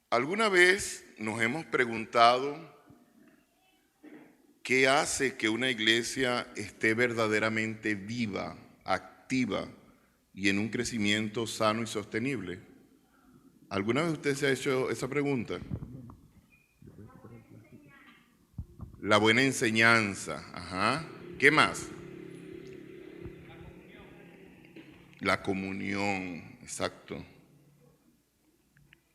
¿Alguna vez nos hemos preguntado qué hace que una iglesia esté verdaderamente viva, activa y en un crecimiento sano y sostenible? ¿Alguna vez usted se ha hecho esa pregunta? La buena enseñanza, ajá. ¿Qué más? La comunión, exacto.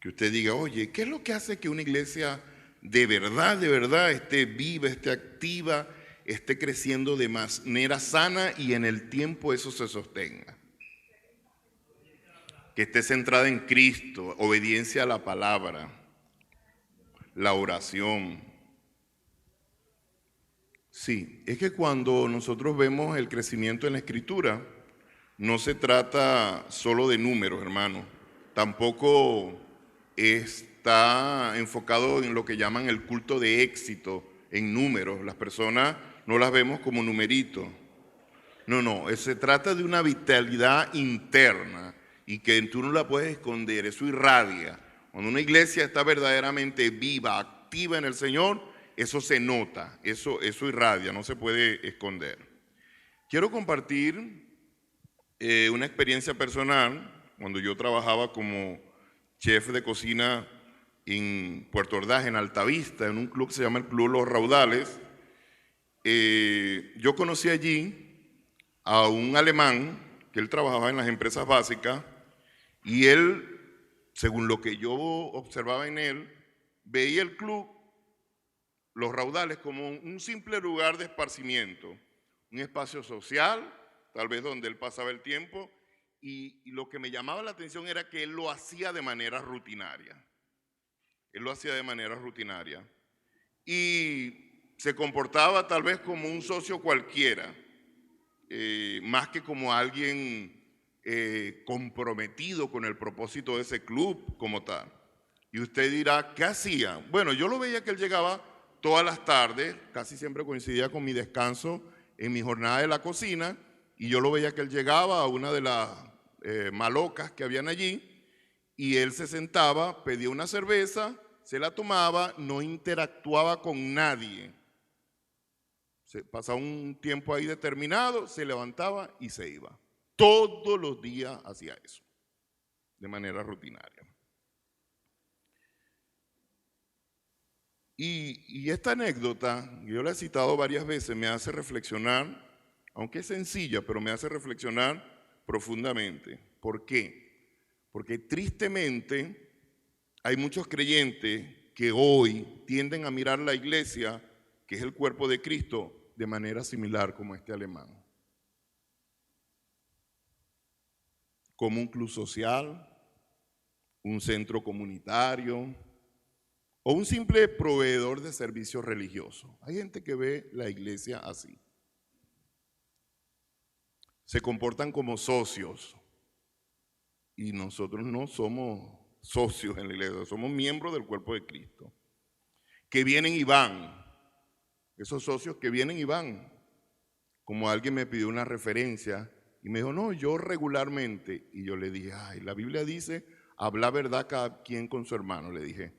Que usted diga, oye, ¿qué es lo que hace que una iglesia de verdad esté viva, esté activa, esté creciendo de manera sana y en el tiempo eso se sostenga? Que esté centrada en Cristo, obediencia a la palabra, la oración. Sí, es que cuando nosotros vemos el crecimiento en la Escritura, no se trata solo de números, hermano. Tampoco está enfocado en lo que llaman el culto de éxito, en números. Las personas no las vemos como numeritos. No, se trata de una vitalidad interna y que tú no la puedes esconder, eso irradia. Cuando una iglesia está verdaderamente viva, activa en el Señor, eso se nota, eso irradia, no se puede esconder. Quiero compartir una experiencia personal. Cuando yo trabajaba como chef de cocina en Puerto Ordaz, en Altavista, en un club que se llama el Club Los Raudales, yo conocí allí a un alemán que él trabajaba en las empresas básicas y él, según lo que yo observaba en él, veía el club Los Raudales como un simple lugar de esparcimiento, un espacio social, tal vez donde él pasaba el tiempo, y lo que me llamaba la atención era que él lo hacía de manera rutinaria. Él lo hacía de manera rutinaria. Y se comportaba tal vez como un socio cualquiera, más que como alguien comprometido con el propósito de ese club como tal. Y usted dirá, ¿qué hacía? Bueno, yo lo veía que él llegaba todas las tardes, casi siempre coincidía con mi descanso en mi jornada de la cocina, y yo lo veía que él llegaba a una de las malocas que habían allí, y él se sentaba, pedía una cerveza, se la tomaba, no interactuaba con nadie. Se pasaba un tiempo ahí determinado, se levantaba y se iba. Todos los días hacía eso, de manera rutinaria. Y esta anécdota, yo la he citado varias veces, me hace reflexionar, aunque es sencilla, pero me hace reflexionar profundamente. ¿Por qué? Porque tristemente hay muchos creyentes que hoy tienden a mirar la iglesia, que es el cuerpo de Cristo, de manera similar como este alemán. Como un club social, un centro comunitario o un simple proveedor de servicios religiosos. Hay gente que ve la iglesia así. Se comportan como socios y nosotros no somos socios en la iglesia, somos miembros del cuerpo de Cristo. Que vienen y van, esos socios que vienen y van. Como alguien me pidió una referencia y me dijo, no, yo regularmente. Y yo le dije, ay, la Biblia dice, habla verdad cada quien con su hermano. Le dije,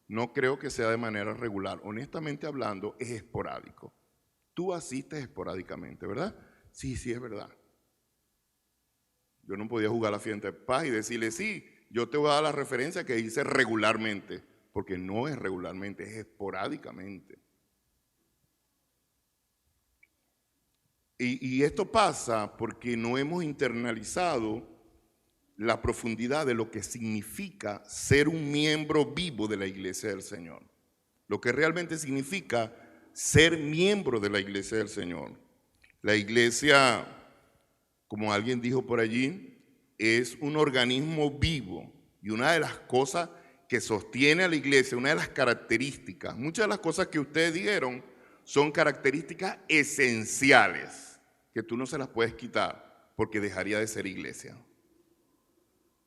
no creo que sea de manera regular. Honestamente hablando, es esporádico. Tú asistes esporádicamente, ¿verdad? Sí, es verdad. Yo no podía jugar la fiesta de paz y decirle, sí, yo te voy a dar la referencia que dice regularmente, porque no es regularmente, es esporádicamente. Y esto pasa porque no hemos internalizado la profundidad de lo que significa ser un miembro vivo de la iglesia del Señor. Lo que realmente significa ser miembro de la iglesia del Señor. La iglesia, como alguien dijo por allí, es un organismo vivo, y una de las cosas que sostiene a la iglesia, una de las características, muchas de las cosas que ustedes dijeron son características esenciales que tú no se las puedes quitar porque dejaría de ser iglesia.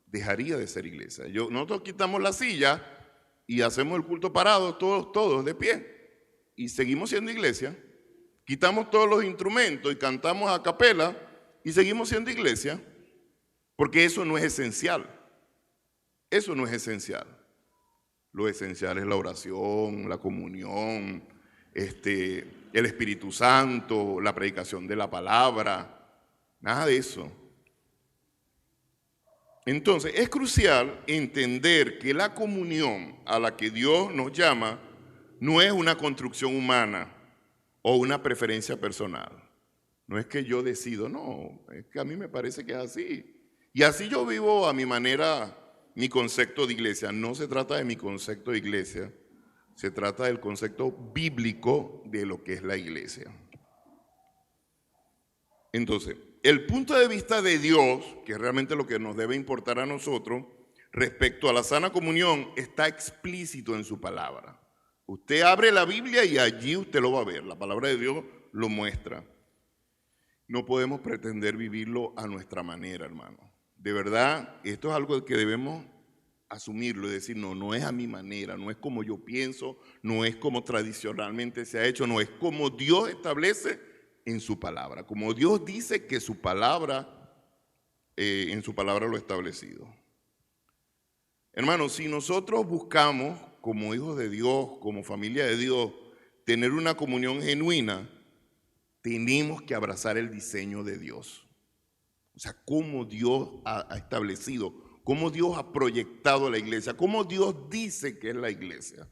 Dejaría de ser iglesia. Nosotros quitamos la silla y hacemos el culto parado, todos de pie, y seguimos siendo iglesia. Quitamos todos los instrumentos y cantamos a capela y seguimos siendo iglesia, porque eso no es esencial. Eso no es esencial. Lo esencial es la oración, la comunión, el Espíritu Santo, la predicación de la palabra, nada de eso. Entonces, es crucial entender que la comunión a la que Dios nos llama no es una construcción humana o una preferencia personal. No es que yo decido, no, es que a mí me parece que es así. Y así yo vivo a mi manera mi concepto de iglesia. No se trata de mi concepto de iglesia, se trata del concepto bíblico de lo que es la iglesia. Entonces, el punto de vista de Dios, que es realmente lo que nos debe importar a nosotros, respecto a la sana comunión, está explícito en su palabra. Usted abre la Biblia y allí usted lo va a ver. La palabra de Dios lo muestra. No podemos pretender vivirlo a nuestra manera, hermano. De verdad, esto es algo que debemos asumirlo y decir, no, no es a mi manera, no es como yo pienso, no es como tradicionalmente se ha hecho, no es como Dios establece en su palabra, como Dios dice que su palabra, en su palabra lo ha establecido. Hermanos, si nosotros buscamos como hijos de Dios, como familia de Dios, tener una comunión genuina, tenemos que abrazar el diseño de Dios. O sea, cómo Dios ha establecido, cómo Dios ha proyectado la iglesia, cómo Dios dice que es la iglesia.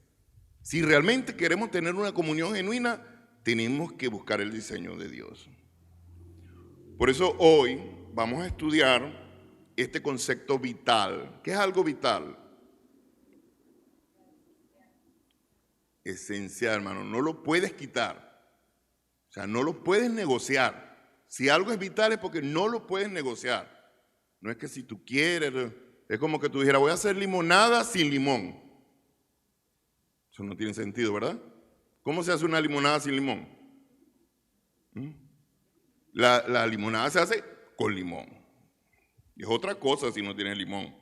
Si realmente queremos tener una comunión genuina, tenemos que buscar el diseño de Dios. Por eso hoy vamos a estudiar este concepto vital. ¿Qué es algo vital? Esencial, hermano, no lo puedes quitar. O sea, no lo puedes negociar. Si algo es vital es porque no lo puedes negociar. No es que si tú quieres, es como que tú dijeras, voy a hacer limonada sin limón. Eso no tiene sentido, ¿verdad? ¿Cómo se hace una limonada sin limón? La limonada se hace con limón. Es otra cosa si no tiene limón.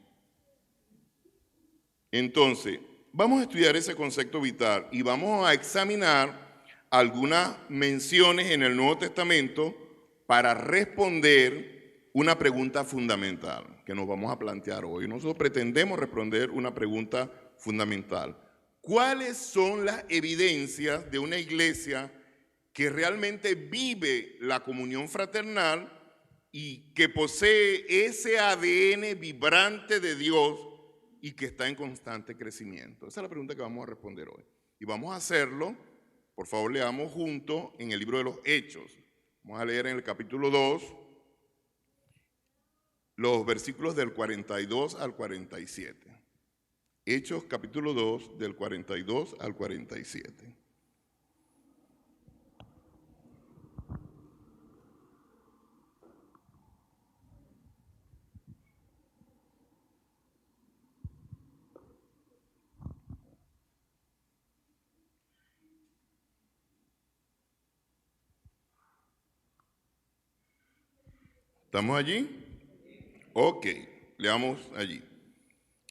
Entonces, vamos a estudiar ese concepto vital y vamos a examinar algunas menciones en el Nuevo Testamento para responder una pregunta fundamental que nos vamos a plantear hoy. Nosotros pretendemos responder una pregunta fundamental. ¿Cuáles son las evidencias de una iglesia que realmente vive la comunión fraternal y que posee ese ADN vibrante de Dios y que está en constante crecimiento? Esa es la pregunta que vamos a responder hoy. Y vamos a hacerlo, por favor, leamos juntos en el libro de los Hechos. Vamos a leer en el capítulo 2, los versículos del 42 al 47. Hechos capítulo 2, del 42 al 47. ¿Estamos allí? Ok, leamos allí.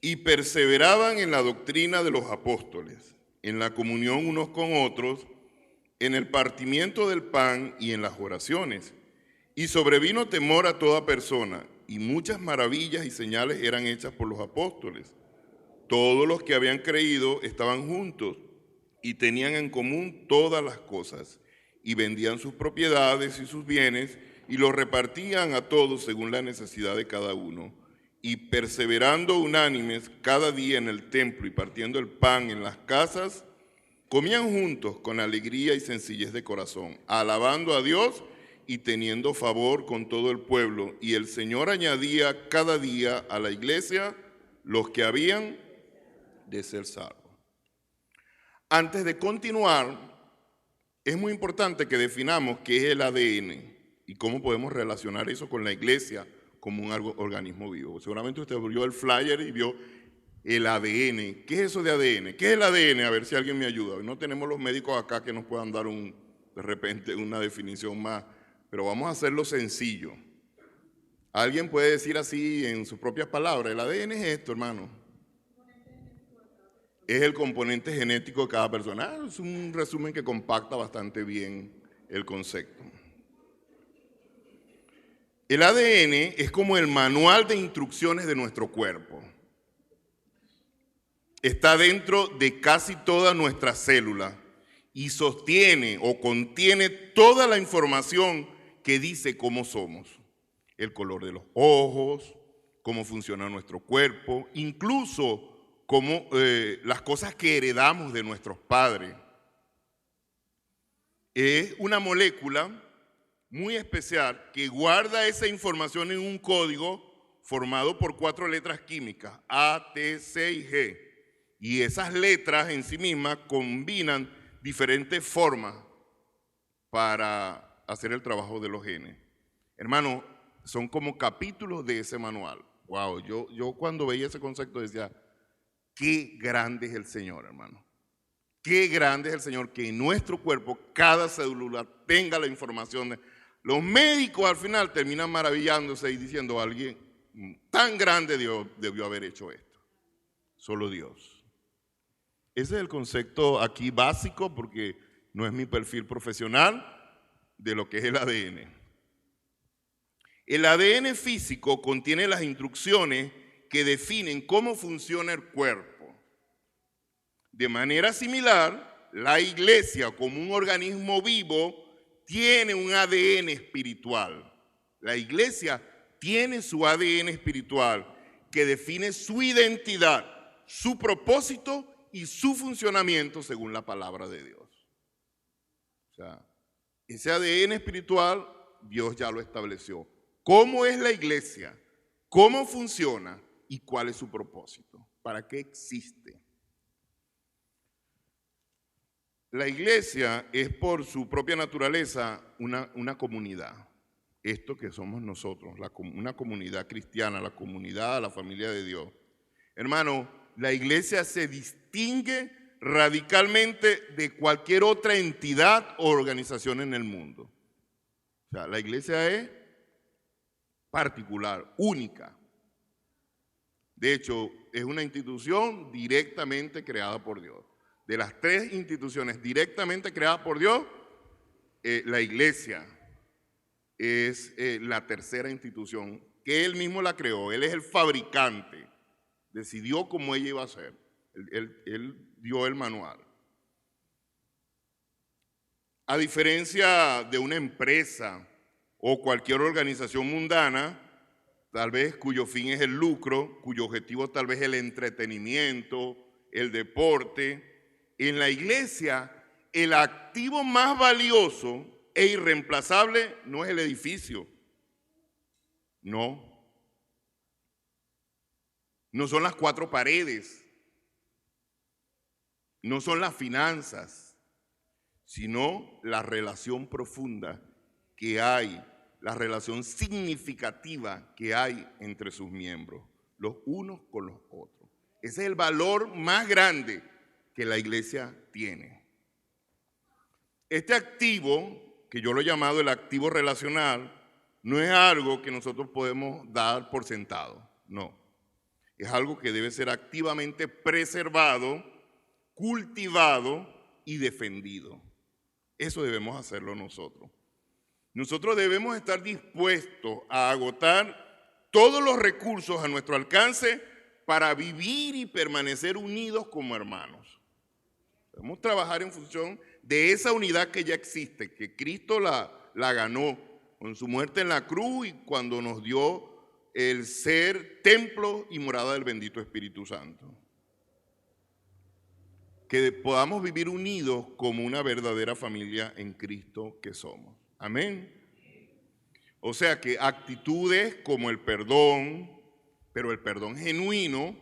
Y perseveraban en la doctrina de los apóstoles, en la comunión unos con otros, en el partimiento del pan y en las oraciones. Y sobrevino temor a toda persona, y muchas maravillas y señales eran hechas por los apóstoles. Todos los que habían creído estaban juntos y tenían en común todas las cosas, y vendían sus propiedades y sus bienes, y los repartían a todos según la necesidad de cada uno. Y perseverando unánimes cada día en el templo y partiendo el pan en las casas, comían juntos con alegría y sencillez de corazón, alabando a Dios y teniendo favor con todo el pueblo. Y el Señor añadía cada día a la iglesia los que habían de ser salvos. Antes de continuar, es muy importante que definamos qué es el ADN y cómo podemos relacionar eso con la iglesia como un organismo vivo. Seguramente usted vio el flyer y vio el ADN. ¿Qué es eso de ADN? ¿Qué es el ADN? A ver si alguien me ayuda. No tenemos los médicos acá que nos puedan dar de repente una definición más, pero vamos a hacerlo sencillo. Alguien puede decir así en sus propias palabras, el ADN es esto, hermano. Es el componente genético de cada persona. Es un resumen que compacta bastante bien el concepto. El ADN es como el manual de instrucciones de nuestro cuerpo. está dentro de casi todas nuestras células y sostiene o contiene toda la información que dice cómo somos. El color de los ojos, cómo funciona nuestro cuerpo, incluso cómo, las cosas que heredamos de nuestros padres. Es una molécula muy especial que guarda esa información en un código formado por 4 letras químicas, A, T, C y G. Y esas letras en sí mismas combinan diferentes formas para hacer el trabajo de los genes. Hermano, son como capítulos de ese manual. Wow, yo cuando veía ese concepto decía, qué grande es el Señor, hermano. Qué grande es el Señor que en nuestro cuerpo cada célula tenga la información. Los médicos al final terminan maravillándose y diciendo, alguien tan grande debió haber hecho esto. Solo Dios. Ese es el concepto aquí básico porque no es mi perfil profesional de lo que es el ADN. El ADN físico contiene las instrucciones que definen cómo funciona el cuerpo. De manera similar, la iglesia como un organismo vivo tiene un ADN espiritual. La iglesia tiene su ADN espiritual que define su identidad, su propósito y su funcionamiento según la palabra de Dios. O sea, ese ADN espiritual Dios ya lo estableció. ¿Cómo es la iglesia? ¿Cómo funciona? ¿Y cuál es su propósito? ¿Para qué existe? La iglesia es por su propia naturaleza una comunidad. Esto que somos nosotros, una comunidad cristiana, la comunidad, la familia de Dios. Hermano, la iglesia se distingue radicalmente de cualquier otra entidad o organización en el mundo. O sea, la iglesia es particular, única. De hecho, es una institución directamente creada por Dios. De las 3 instituciones directamente creadas por Dios, la iglesia es la tercera institución, que Él mismo la creó. Él es el fabricante. Decidió cómo ella iba a ser. Él dio el manual. A diferencia de una empresa o cualquier organización mundana, tal vez cuyo fin es el lucro, cuyo objetivo tal vez es el entretenimiento, el deporte, en la iglesia el activo más valioso e irreemplazable no es el edificio, no son las 4 paredes, no son las finanzas, sino la relación profunda que hay, la relación significativa que hay entre sus miembros, los unos con los otros. Ese es el valor más grande que la iglesia tiene. Este activo, que yo lo he llamado el activo relacional, no es algo que nosotros podemos dar por sentado, no. Es algo que debe ser activamente preservado, cultivado y defendido. Eso debemos hacerlo nosotros. Nosotros debemos estar dispuestos a agotar todos los recursos a nuestro alcance para vivir y permanecer unidos como hermanos. Debemos trabajar en función de esa unidad que ya existe, que Cristo la ganó con su muerte en la cruz y cuando nos dio el ser templo y morada del bendito Espíritu Santo. Que podamos vivir unidos como una verdadera familia en Cristo que somos. Amén. O sea que actitudes como el perdón, pero el perdón genuino,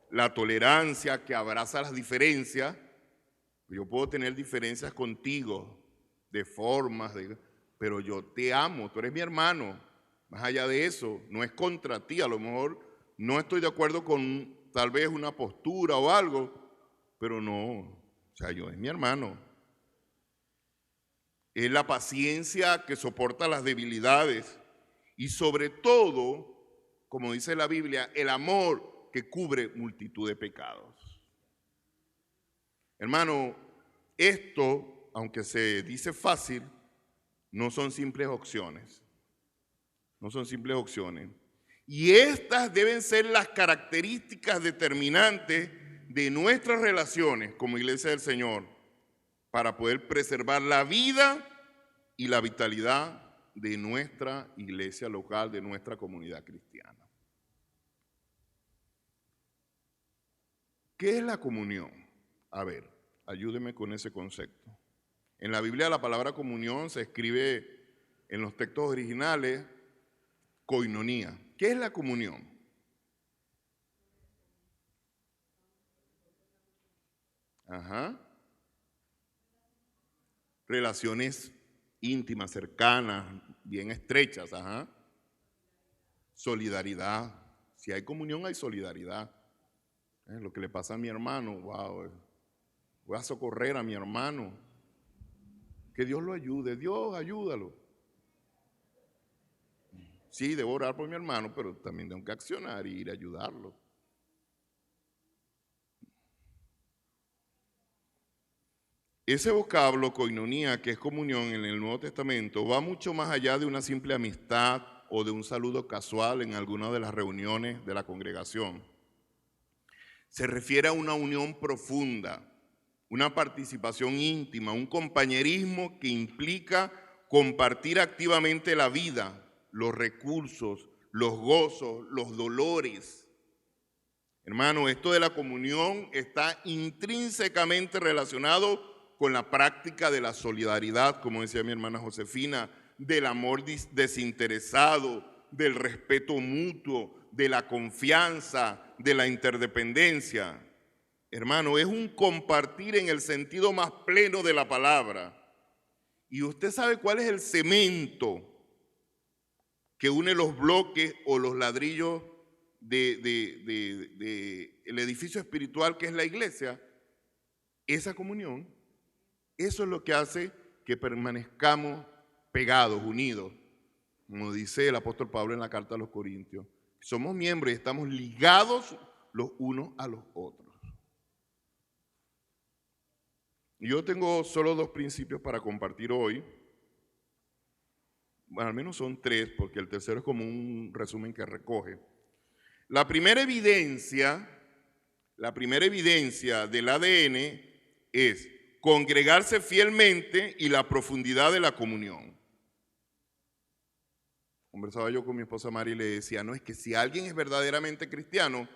la tolerancia que abraza las diferencias. Yo puedo tener diferencias contigo de formas, pero yo te amo, tú eres mi hermano. Más allá de eso, no es contra ti, a lo mejor no estoy de acuerdo con tal vez una postura o algo, pero no, o sea, yo es mi hermano. Es la paciencia que soporta las debilidades y sobre todo, como dice la Biblia, el amor que cubre multitud de pecados. Hermano, esto, aunque se dice fácil, no son simples opciones. No son simples opciones. Y estas deben ser las características determinantes de nuestras relaciones como iglesia del Señor para poder preservar la vida y la vitalidad de nuestra iglesia local, de nuestra comunidad cristiana. ¿Qué es la comunión? A ver, ayúdeme con ese concepto. En la Biblia la palabra comunión se escribe en los textos originales koinonía. ¿Qué es la comunión? Ajá. Relaciones íntimas, cercanas, bien estrechas. Ajá. Solidaridad. Si hay comunión, hay solidaridad. Lo que le pasa a mi hermano, wow, voy a socorrer a mi hermano. Que Dios lo ayude. Dios, ayúdalo. Sí, debo orar por mi hermano, pero también tengo que accionar y ir a ayudarlo. Ese vocablo, koinonía, que es comunión en el Nuevo Testamento, va mucho más allá de una simple amistad o de un saludo casual en alguna de las reuniones de la congregación. Se refiere a una unión profunda, una participación íntima, un compañerismo que implica compartir activamente la vida, los recursos, los gozos, los dolores. Hermano, esto de la comunión está intrínsecamente relacionado con la práctica de la solidaridad, como decía mi hermana Josefina, del amor desinteresado, del respeto mutuo, de la confianza, de la interdependencia. Hermano, es un compartir en el sentido más pleno de la palabra. Y usted sabe cuál es el cemento que une los bloques o los ladrillos del edificio espiritual que es la iglesia. Esa comunión, eso es lo que hace que permanezcamos pegados, unidos, como dice el apóstol Pablo en la carta a los Corintios. Somos miembros y estamos ligados los unos a los otros. Yo tengo solo 2 principios para compartir hoy. Bueno, al menos son 3, porque el tercero es como un resumen que recoge. La primera evidencia del ADN es congregarse fielmente y la profundidad de la comunión. Conversaba yo con mi esposa Mari y le decía, no, es que si alguien es verdaderamente cristiano,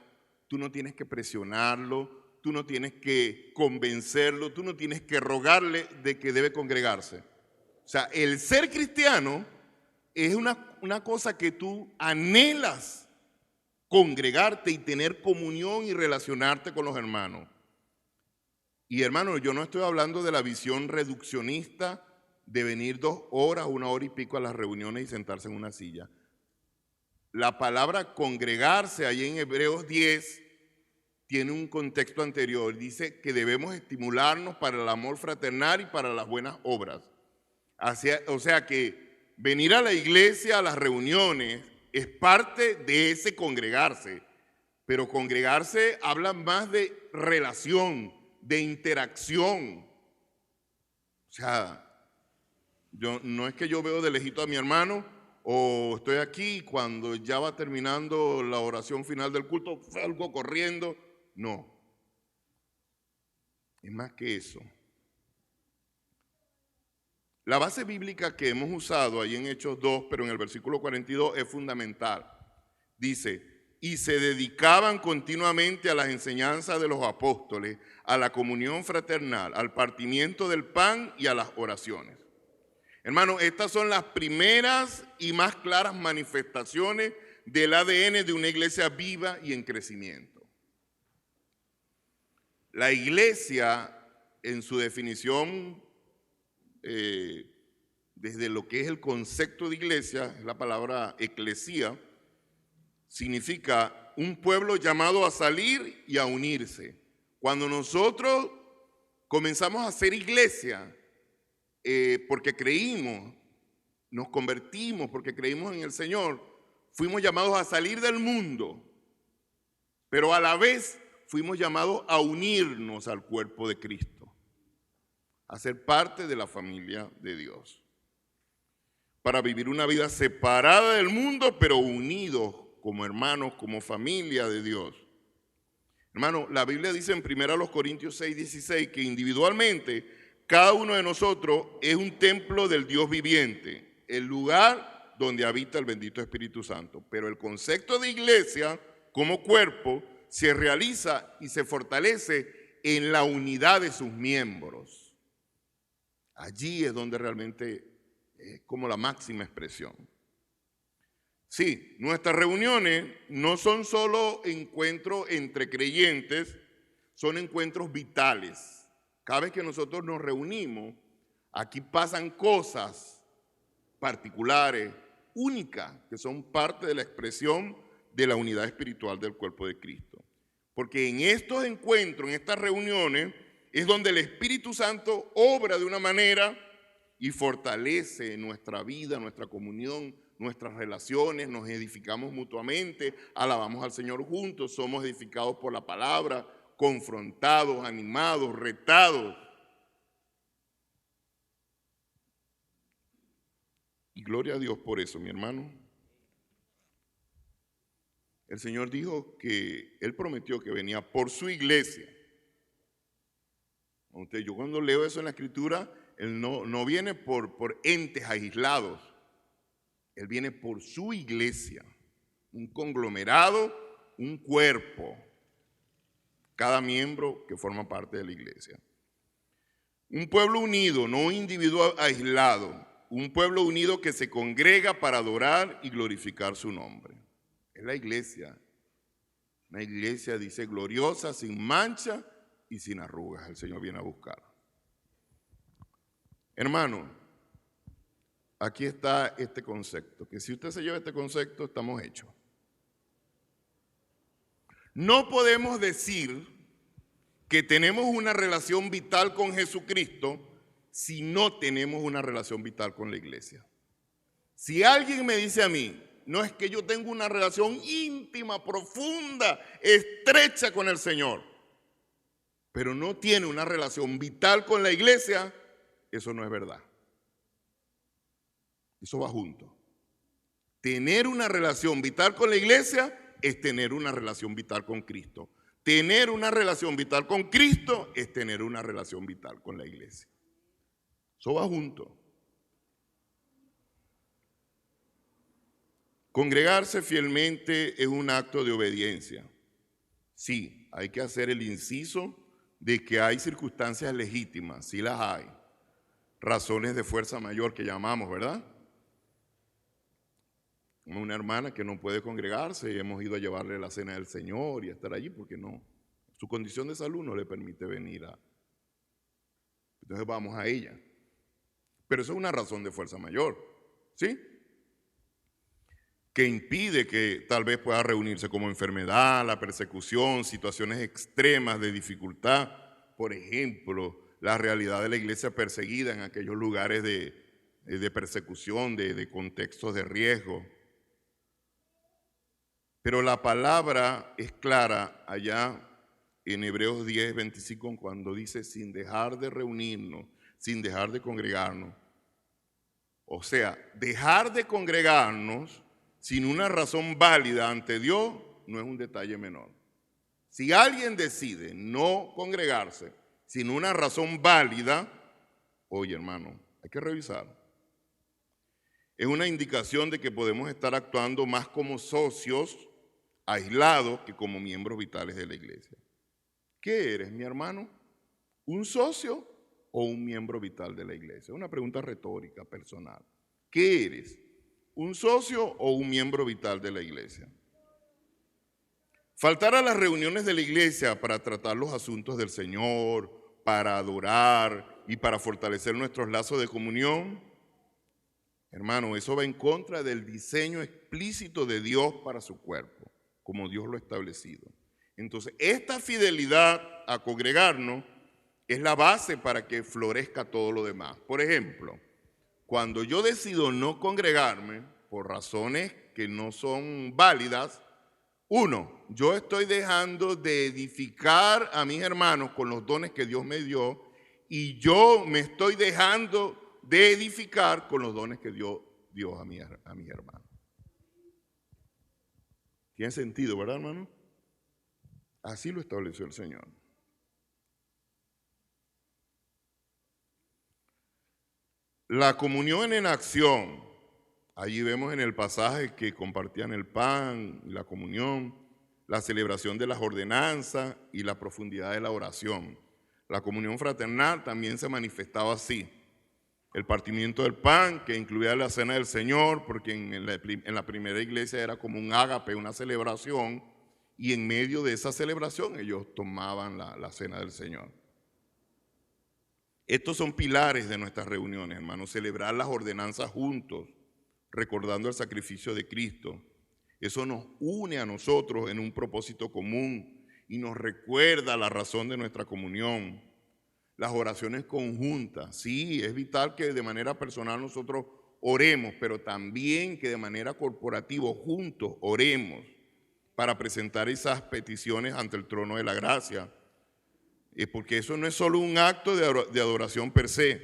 tú no tienes que presionarlo, tú no tienes que convencerlo, tú no tienes que rogarle de que debe congregarse. O sea, el ser cristiano es una cosa que tú anhelas congregarte y tener comunión y relacionarte con los hermanos. Y hermano, yo no estoy hablando de la visión reduccionista de venir 2 horas, 1 hora y pico a las reuniones y sentarse en una silla. La palabra congregarse ahí en Hebreos 10 tiene un contexto anterior. Dice que debemos estimularnos para el amor fraternal y para las buenas obras. O sea que venir a la iglesia, a las reuniones, es parte de ese congregarse. Pero congregarse habla más de relación, de interacción. O sea, no es que yo veo de lejito a mi hermano o estoy aquí cuando ya va terminando la oración final del culto, salgo corriendo. No. Es más que eso. La base bíblica que hemos usado ahí en Hechos 2, pero en el versículo 42 es fundamental. Dice, y se dedicaban continuamente a las enseñanzas de los apóstoles, a la comunión fraternal, al partimiento del pan y a las oraciones. Hermano, estas son las primeras y más claras manifestaciones del ADN de una iglesia viva y en crecimiento. La iglesia, en su definición, desde lo que es el concepto de iglesia, es la palabra eclesía, significa un pueblo llamado a salir y a unirse. Cuando nosotros comenzamos a hacer iglesia, porque creímos, nos convertimos porque creímos en el Señor, fuimos llamados a salir del mundo, pero a la vez fuimos llamados a unirnos al cuerpo de Cristo, a ser parte de la familia de Dios, para vivir una vida separada del mundo, pero unidos como hermanos, como familia de Dios. Hermano, la Biblia dice en 1 Corintios 6:16 que individualmente cada uno de nosotros es un templo del Dios viviente, el lugar donde habita el bendito Espíritu Santo. Pero el concepto de iglesia como cuerpo se realiza y se fortalece en la unidad de sus miembros. Allí es donde realmente es como la máxima expresión. Sí, nuestras reuniones no son solo encuentros entre creyentes, son encuentros vitales. Cada vez que nosotros nos reunimos, aquí pasan cosas particulares, únicas, que son parte de la expresión de la unidad espiritual del cuerpo de Cristo. Porque en estos encuentros, en estas reuniones, es donde el Espíritu Santo obra de una manera y fortalece nuestra vida, nuestra comunión, nuestras relaciones, nos edificamos mutuamente, alabamos al Señor juntos, somos edificados por la palabra, confrontados, animados, retados. Y gloria a Dios por eso, mi hermano. El Señor dijo que Él prometió que venía por su iglesia. Yo cuando leo eso en la Escritura, Él no viene por entes aislados. Él viene por su iglesia, un conglomerado, un cuerpo, cada miembro que forma parte de la iglesia. Un pueblo unido, no un individuo aislado, un pueblo unido que se congrega para adorar y glorificar su nombre. Es la iglesia. Una iglesia, dice, gloriosa, sin mancha y sin arrugas. El Señor viene a buscar. Hermano, aquí está este concepto, que si usted se lleva este concepto, estamos hechos. No podemos decir que tenemos una relación vital con Jesucristo si no tenemos una relación vital con la iglesia. Si alguien me dice a mí, no es que yo tengo una relación íntima, profunda, estrecha con el Señor, pero no tiene una relación vital con la iglesia, eso no es verdad. Eso va junto. Tener una relación vital con la iglesia es tener una relación vital con Cristo. Tener una relación vital con Cristo es tener una relación vital con la iglesia. Eso va junto. Congregarse fielmente es un acto de obediencia. Sí, hay que hacer el inciso de que hay circunstancias legítimas, sí las hay. Razones de fuerza mayor que llamamos, ¿verdad? Una hermana que no puede congregarse y hemos ido a llevarle la cena del Señor y a estar allí porque no, su condición de salud no le permite venir entonces vamos a ella. Pero eso es una razón de fuerza mayor, ¿sí? Que impide que tal vez pueda reunirse, como enfermedad, la persecución, situaciones extremas de dificultad. Por ejemplo, la realidad de la iglesia perseguida en aquellos lugares de persecución, de contextos de riesgo. Pero la palabra es clara allá en Hebreos 10:25 cuando dice sin dejar de reunirnos, sin dejar de congregarnos. O sea, dejar de congregarnos sin una razón válida ante Dios no es un detalle menor. Si alguien decide no congregarse sin una razón válida, oye hermano, hay que revisar. Es una indicación de que podemos estar actuando más como socios aislados que como miembros vitales de la iglesia. ¿Qué eres, mi hermano? ¿Un socio o un miembro vital de la iglesia? Es una pregunta retórica, personal. ¿Qué eres? ¿Un socio o un miembro vital de la iglesia? Faltar a las reuniones de la iglesia para tratar los asuntos del Señor, para adorar y para fortalecer nuestros lazos de comunión, hermano, eso va en contra del diseño explícito de Dios para su cuerpo, como Dios lo ha establecido. Entonces, esta fidelidad a congregarnos es la base para que florezca todo lo demás. Por ejemplo, cuando yo decido no congregarme por razones que no son válidas, uno, yo estoy dejando de edificar a mis hermanos con los dones que Dios me dio y yo me estoy dejando de edificar con los dones que dio Dios a mis hermanos. ¿Tiene sentido, verdad, hermano? Así lo estableció el Señor. La comunión en acción. Allí vemos en el pasaje que compartían el pan y la comunión, la celebración de las ordenanzas y la profundidad de la oración. La comunión fraternal también se manifestaba así. El partimiento del pan, que incluía la cena del Señor, porque en la primera iglesia era como un ágape, una celebración, y en medio de esa celebración ellos tomaban la cena del Señor. Estos son pilares de nuestras reuniones, hermanos, celebrar las ordenanzas juntos, recordando el sacrificio de Cristo. Eso nos une a nosotros en un propósito común y nos recuerda la razón de nuestra comunión. Las oraciones conjuntas, sí, es vital que de manera personal nosotros oremos, pero también que de manera corporativa, juntos, oremos para presentar esas peticiones ante el trono de la gracia. Porque eso no es solo un acto de adoración per se,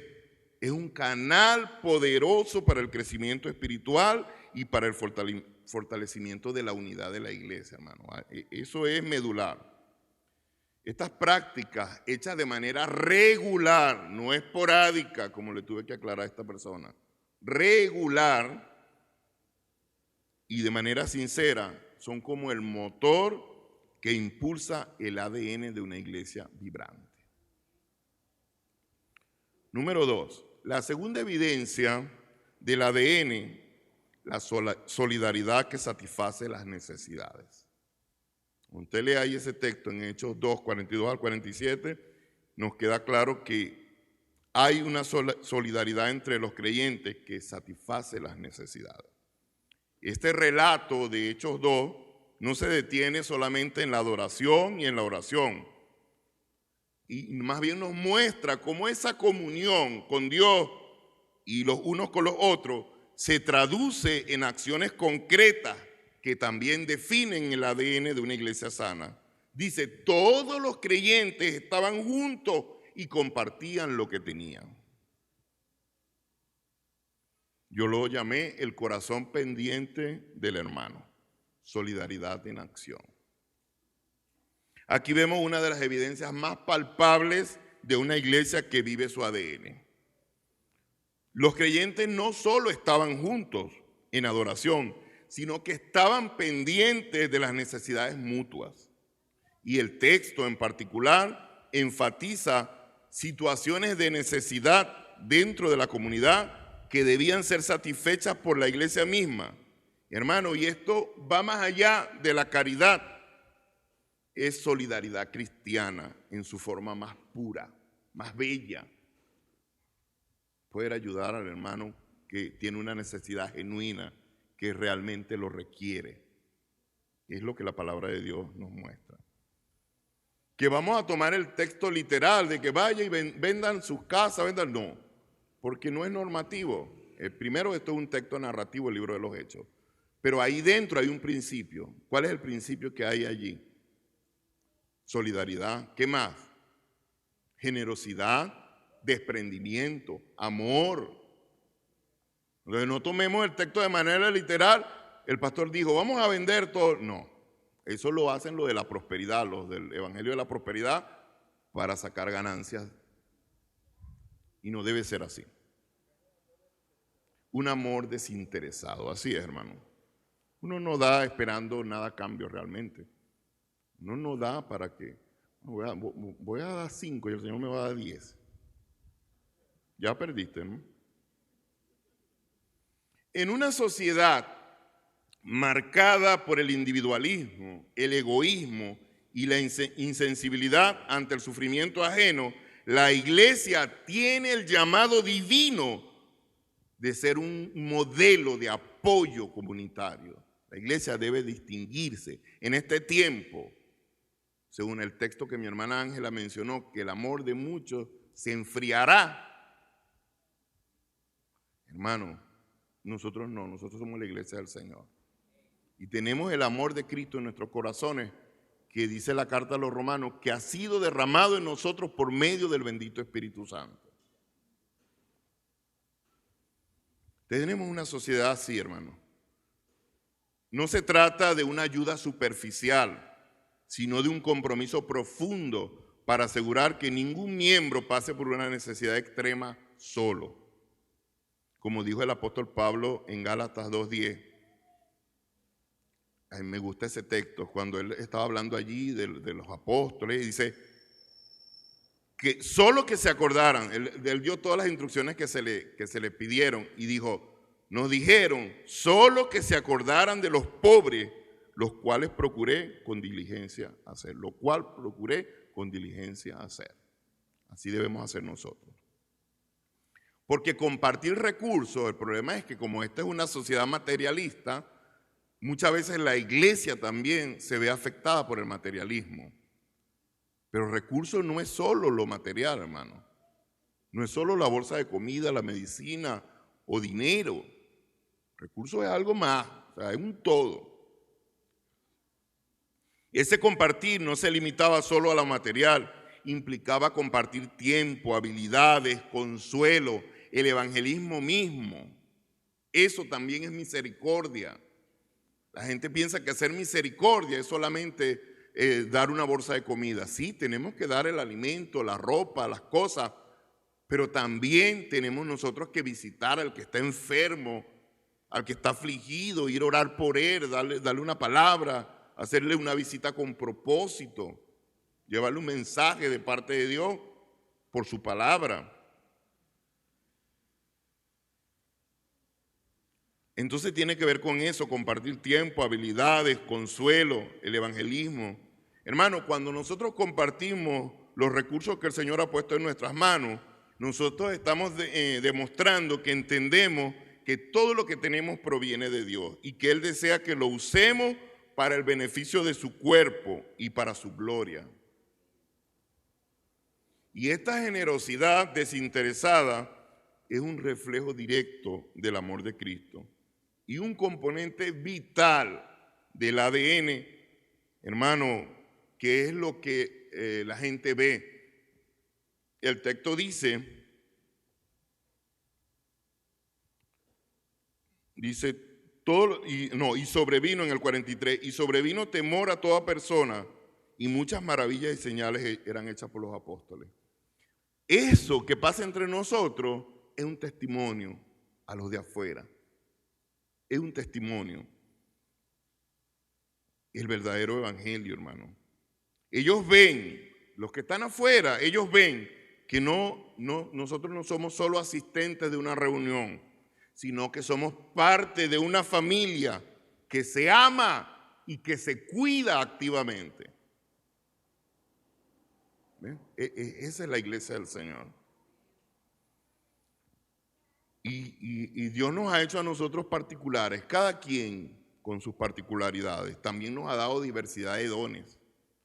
es un canal poderoso para el crecimiento espiritual y para el fortalecimiento de la unidad de la iglesia, hermano. Eso es medular. Estas prácticas hechas de manera regular, no esporádica, como le tuve que aclarar a esta persona, regular y de manera sincera, son como el motor que impulsa el ADN de una iglesia vibrante. Número 2, la segunda evidencia del ADN, la solidaridad que satisface las necesidades. Usted lee ahí ese texto en Hechos 2, 42 al 47, nos queda claro que hay una solidaridad entre los creyentes que satisface las necesidades. Este relato de Hechos 2 no se detiene solamente en la adoración y en la oración, y más bien nos muestra cómo esa comunión con Dios y los unos con los otros se traduce en acciones concretas que también definen el ADN de una iglesia sana. Dice, todos los creyentes estaban juntos y compartían lo que tenían. Yo lo llamé el corazón pendiente del hermano, solidaridad en acción. Aquí vemos una de las evidencias más palpables de una iglesia que vive su ADN. Los creyentes no solo estaban juntos en adoración, sino que estaban pendientes de las necesidades mutuas. Y el texto en particular enfatiza situaciones de necesidad dentro de la comunidad que debían ser satisfechas por la iglesia misma. Hermano, y esto va más allá de la caridad. Es solidaridad cristiana en su forma más pura, más bella. Poder ayudar al hermano que tiene una necesidad genuina, que realmente lo requiere. Es lo que la palabra de Dios nos muestra. Que vamos a tomar el texto literal de que vaya y vendan sus casas, vendan, no, porque no es normativo. Primero, esto es un texto narrativo, el libro de los Hechos. Pero ahí dentro hay un principio. ¿Cuál es el principio que hay allí? Solidaridad. ¿Qué más? Generosidad, desprendimiento, amor. Entonces no tomemos el texto de manera literal. El pastor dijo, vamos a vender todo. No, eso lo hacen los de la prosperidad, los del evangelio de la prosperidad, para sacar ganancias. Y no debe ser así. Un amor desinteresado, así es, hermano. Uno no da esperando nada a cambio realmente. Uno no da para que, voy a dar 5 y el Señor me va a dar 10. Ya perdiste, ¿no? En una sociedad marcada por el individualismo, el egoísmo y la insensibilidad ante el sufrimiento ajeno, la iglesia tiene el llamado divino de ser un modelo de apoyo comunitario. La iglesia debe distinguirse en este tiempo, según el texto que mi hermana Ángela mencionó, que el amor de muchos se enfriará. Hermano, nosotros no, nosotros somos la iglesia del Señor. Y tenemos el amor de Cristo en nuestros corazones, que dice la carta a los romanos, que ha sido derramado en nosotros por medio del bendito Espíritu Santo. Tenemos una sociedad así, hermano. No se trata de una ayuda superficial, sino de un compromiso profundo para asegurar que ningún miembro pase por una necesidad extrema solo. Como dijo el apóstol Pablo en Gálatas 2:10. A mí me gusta ese texto, cuando él estaba hablando allí de los apóstoles, y dice que solo que se acordaran, él dio todas las instrucciones que se le pidieron, y dijo, nos dijeron solo que se acordaran de los pobres, los cuales procuré con diligencia hacer, lo cual procuré con diligencia hacer. Así debemos hacer nosotros. Porque compartir recursos, el problema es que como esta es una sociedad materialista, muchas veces la iglesia también se ve afectada por el materialismo. Pero recursos no es solo lo material, hermano. No es solo la bolsa de comida, la medicina o dinero. Recursos es algo más, o sea, es un todo. Ese compartir no se limitaba solo a lo material, implicaba compartir tiempo, habilidades, consuelo, el evangelismo mismo. Eso también es misericordia. La gente piensa que hacer misericordia es solamente dar una bolsa de comida. Sí, tenemos que dar el alimento, la ropa, las cosas, pero también tenemos nosotros que visitar al que está enfermo, al que está afligido, ir a orar por él, darle una palabra, hacerle una visita con propósito, llevarle un mensaje de parte de Dios por su palabra. Entonces tiene que ver con eso, compartir tiempo, habilidades, consuelo, el evangelismo. Hermano, cuando nosotros compartimos los recursos que el Señor ha puesto en nuestras manos, nosotros estamos demostrando que entendemos que todo lo que tenemos proviene de Dios y que Él desea que lo usemos para el beneficio de su cuerpo y para su gloria. Y esta generosidad desinteresada es un reflejo directo del amor de Cristo y un componente vital del ADN, hermano, que es lo que la gente ve. El texto dice, y sobrevino en el 43, y sobrevino temor a toda persona, y muchas maravillas y señales eran hechas por los apóstoles. Eso que pasa entre nosotros es un testimonio a los de afuera. Es un testimonio. El verdadero evangelio, hermano. Ellos ven, los que están afuera, ellos ven que nosotros no somos solo asistentes de una reunión, sino que somos parte de una familia que se ama y que se cuida activamente. ¿Ven? Esa es la iglesia del Señor. Y Dios nos ha hecho a nosotros particulares, cada quien con sus particularidades. También nos ha dado diversidad de dones.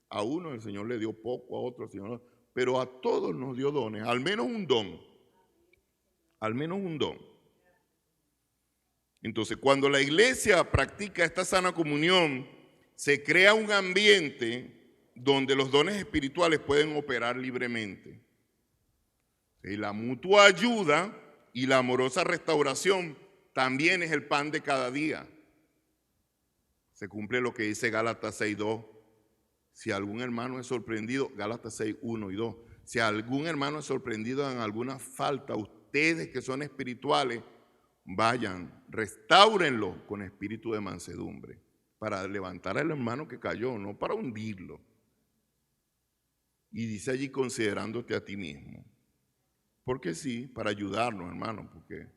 A uno el Señor le dio poco, a otro el Señor, pero a todos nos dio dones, al menos un don. Al menos un don. Entonces, cuando la iglesia practica esta sana comunión, se crea un ambiente donde los dones espirituales pueden operar libremente. Y la mutua ayuda y la amorosa restauración también es el pan de cada día. Se cumple lo que dice Gálatas 6:2. Si algún hermano es sorprendido, Gálatas 6:1 y 2. Si algún hermano es sorprendido en alguna falta, ustedes que son espirituales, vayan, restáurenlo con espíritu de mansedumbre, para levantar al hermano que cayó, no para hundirlo. Y dice allí, considerándote a ti mismo. Porque sí, para ayudarnos, hermano, porque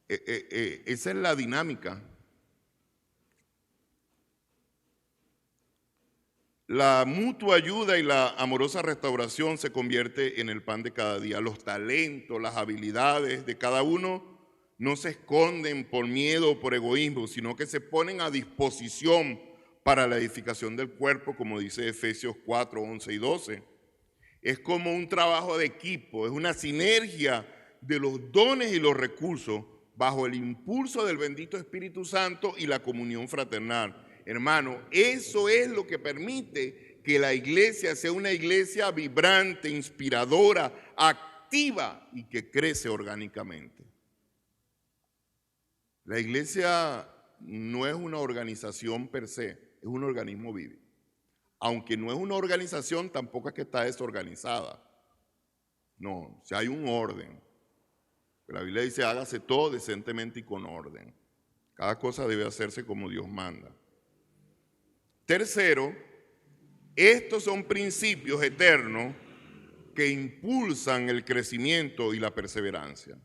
esa es la dinámica. La mutua ayuda y la amorosa restauración se convierte en el pan de cada día. Los talentos, las habilidades de cada uno no se esconden por miedo o por egoísmo, sino que se ponen a disposición para la edificación del cuerpo, como dice Efesios 4:11 y 12. Es como un trabajo de equipo, es una sinergia de los dones y los recursos bajo el impulso del bendito Espíritu Santo y la comunión fraternal. Hermano, eso es lo que permite que la iglesia sea una iglesia vibrante, inspiradora, activa y que crece orgánicamente. La iglesia no es una organización per se, es un organismo vivo. Aunque no es una organización, tampoco es que está desorganizada. No, o sea, hay un orden. La Biblia dice, hágase todo decentemente y con orden. Cada cosa debe hacerse como Dios manda. Tercero, estos son principios eternos que impulsan el crecimiento y la perseverancia.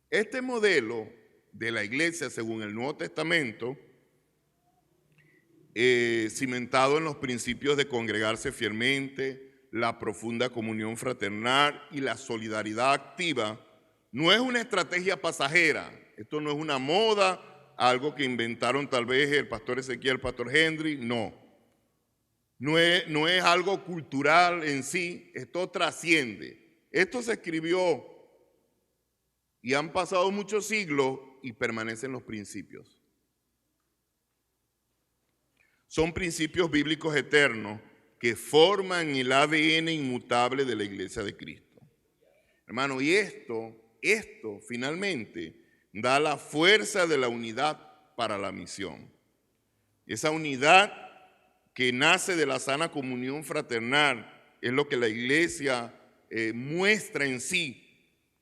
Este modelo de la iglesia, según el Nuevo Testamento, cimentado en los principios de congregarse fielmente, la profunda comunión fraternal y la solidaridad activa, no es una estrategia pasajera. Esto no es una moda, algo que inventaron tal vez el pastor Ezequiel, el pastor Henry, no. No es algo cultural en sí, esto trasciende. Esto se escribió y han pasado muchos siglos y permanecen los principios. Son principios bíblicos eternos que forman el ADN inmutable de la iglesia de Cristo. Hermano, y esto finalmente da la fuerza de la unidad para la misión. Esa unidad que nace de la sana comunión fraternal es lo que la iglesia muestra en sí,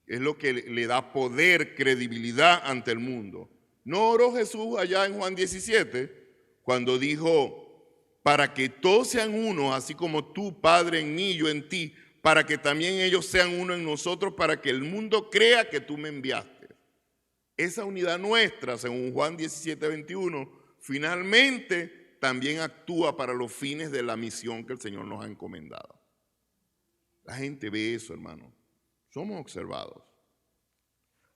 es lo que le da poder, credibilidad ante el mundo. ¿No oró Jesús allá en Juan 17 cuando dijo, para que todos sean uno, así como tú, Padre, en mí, yo en ti, para que también ellos sean uno en nosotros, para que el mundo crea que tú me enviaste? Esa unidad nuestra, según Juan 17, 21, finalmente también actúa para los fines de la misión que el Señor nos ha encomendado. La gente ve eso, hermano. Somos observados.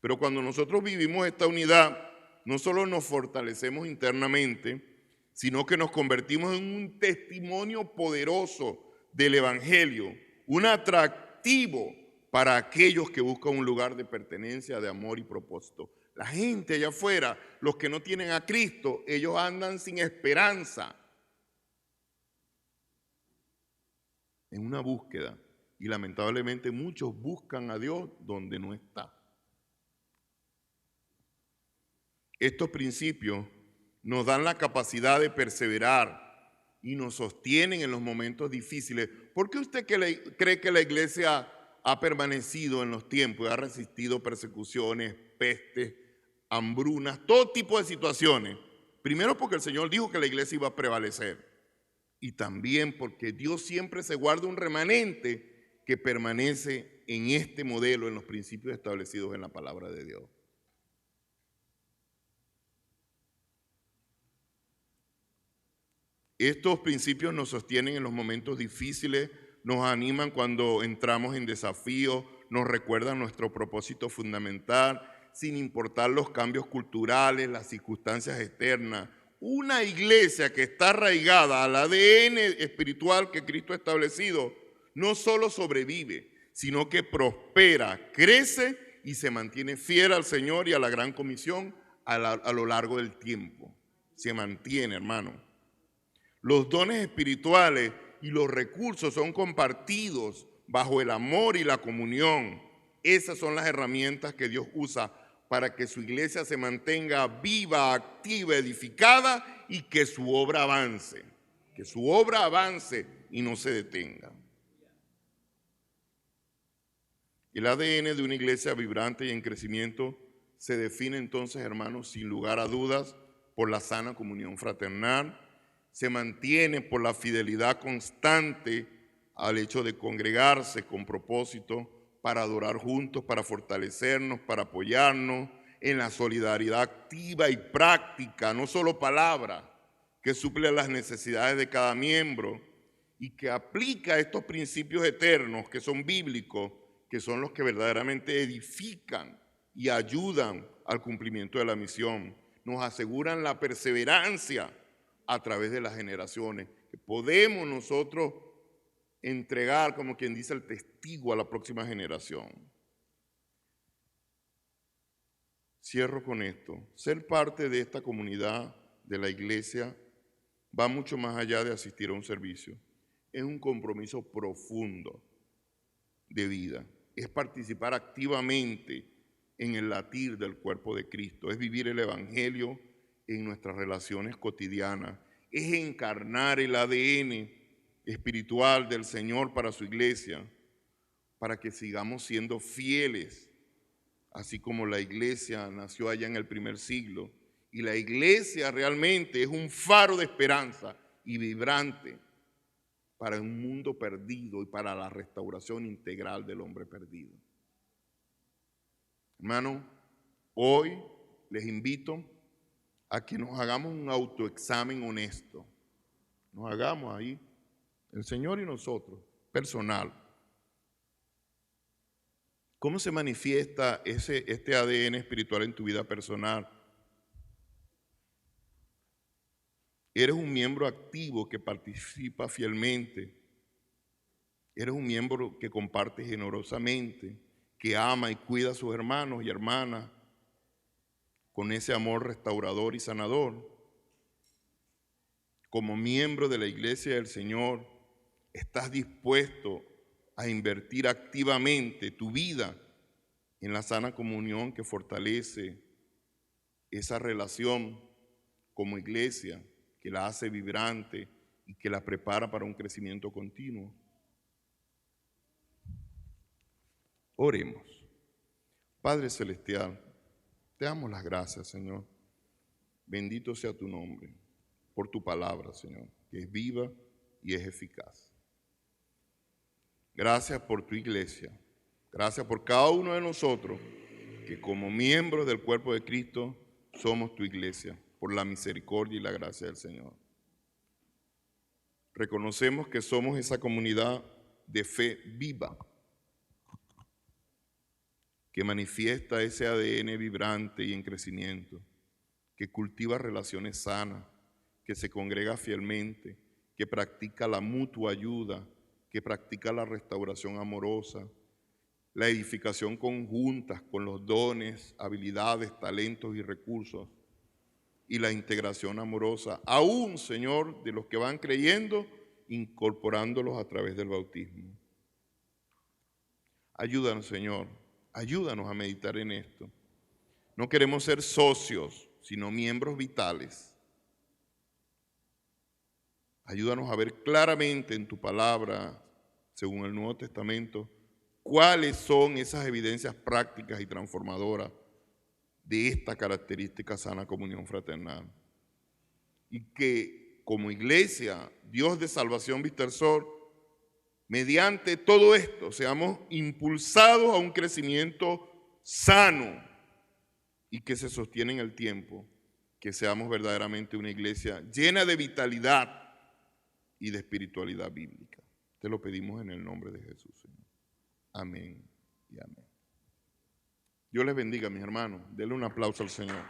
Pero cuando nosotros vivimos esta unidad, no solo nos fortalecemos internamente, sino que nos convertimos en un testimonio poderoso del Evangelio, un atractivo para aquellos que buscan un lugar de pertenencia, de amor y propósito. La gente allá afuera, los que no tienen a Cristo, ellos andan sin esperanza, en una búsqueda. Y lamentablemente muchos buscan a Dios donde no está. Estos principios nos dan la capacidad de perseverar y nos sostienen en los momentos difíciles. ¿Por qué usted cree que la iglesia ha permanecido en los tiempos y ha resistido persecuciones, pestes, hambrunas, todo tipo de situaciones? Primero porque el Señor dijo que la iglesia iba a prevalecer, y también porque Dios siempre se guarda un remanente que permanece en este modelo, en los principios establecidos en la palabra de Dios. Estos principios nos sostienen en los momentos difíciles, nos animan cuando entramos en desafíos, nos recuerdan nuestro propósito fundamental, sin importar los cambios culturales, las circunstancias externas. Una iglesia que está arraigada al ADN espiritual que Cristo ha establecido, no solo sobrevive, sino que prospera, crece y se mantiene fiel al Señor y a la gran comisión a lo largo del tiempo. Se mantiene, hermano. Los dones espirituales y los recursos son compartidos bajo el amor y la comunión. Esas son las herramientas que Dios usa para que su iglesia se mantenga viva, activa, edificada y que su obra avance. Que su obra avance y no se detenga. El ADN de una iglesia vibrante y en crecimiento se define entonces, hermanos, sin lugar a dudas, por la sana comunión fraternal. Se mantiene por la fidelidad constante al hecho de congregarse con propósito para adorar juntos, para fortalecernos, para apoyarnos en la solidaridad activa y práctica, no solo palabra, que suple las necesidades de cada miembro y que aplica estos principios eternos que son bíblicos, que son los que verdaderamente edifican y ayudan al cumplimiento de la misión. Nos aseguran la perseverancia a través de las generaciones, que podemos nosotros entregar, como quien dice, el testigo a la próxima generación. Cierro con esto. Ser parte de esta comunidad de la iglesia va mucho más allá de asistir a un servicio. Es un compromiso profundo de vida. Es participar activamente en el latir del cuerpo de Cristo. Es vivir el Evangelio en nuestras relaciones cotidianas, es encarnar el ADN espiritual del Señor para su iglesia, para que sigamos siendo fieles, así como la iglesia nació allá en el primer siglo. Y la iglesia realmente es un faro de esperanza y vibrante para un mundo perdido y para la restauración integral del hombre perdido. Hermano, hoy les invito a que nos hagamos un autoexamen honesto. Nos hagamos ahí, el Señor y nosotros, personal. ¿Cómo se manifiesta este ADN espiritual en tu vida personal? Eres un miembro activo que participa fielmente. Eres un miembro que comparte generosamente, que ama y cuida a sus hermanos y hermanas con ese amor restaurador y sanador. Como miembro de la Iglesia del Señor, estás dispuesto a invertir activamente tu vida en la sana comunión que fortalece esa relación como iglesia, que la hace vibrante y que la prepara para un crecimiento continuo. Oremos. Padre Celestial, te damos las gracias, Señor. Bendito sea tu nombre por tu palabra, Señor, que es viva y es eficaz. Gracias por tu iglesia. Gracias por cada uno de nosotros que como miembros del cuerpo de Cristo somos tu iglesia, por la misericordia y la gracia del Señor. Reconocemos que somos esa comunidad de fe viva, que manifiesta ese ADN vibrante y en crecimiento, que cultiva relaciones sanas, que se congrega fielmente, que practica la mutua ayuda, que practica la restauración amorosa, la edificación conjunta con los dones, habilidades, talentos y recursos, y la integración amorosa, aún, Señor, de los que van creyendo, incorporándolos a través del bautismo. Ayúdanos, Señor, ayúdanos a meditar en esto. No queremos ser socios, sino miembros vitales. Ayúdanos a ver claramente en tu palabra, según el Nuevo Testamento, cuáles son esas evidencias prácticas y transformadoras de esta característica sana comunión fraternal. Y que como iglesia, Dios de Salvación Vista del Sol, mediante todo esto seamos impulsados a un crecimiento sano y que se sostiene en el tiempo, que seamos verdaderamente una iglesia llena de vitalidad y de espiritualidad bíblica. Te lo pedimos en el nombre de Jesús, Señor. Amén y amén. Dios les bendiga, mis hermanos. Denle un aplauso al Señor.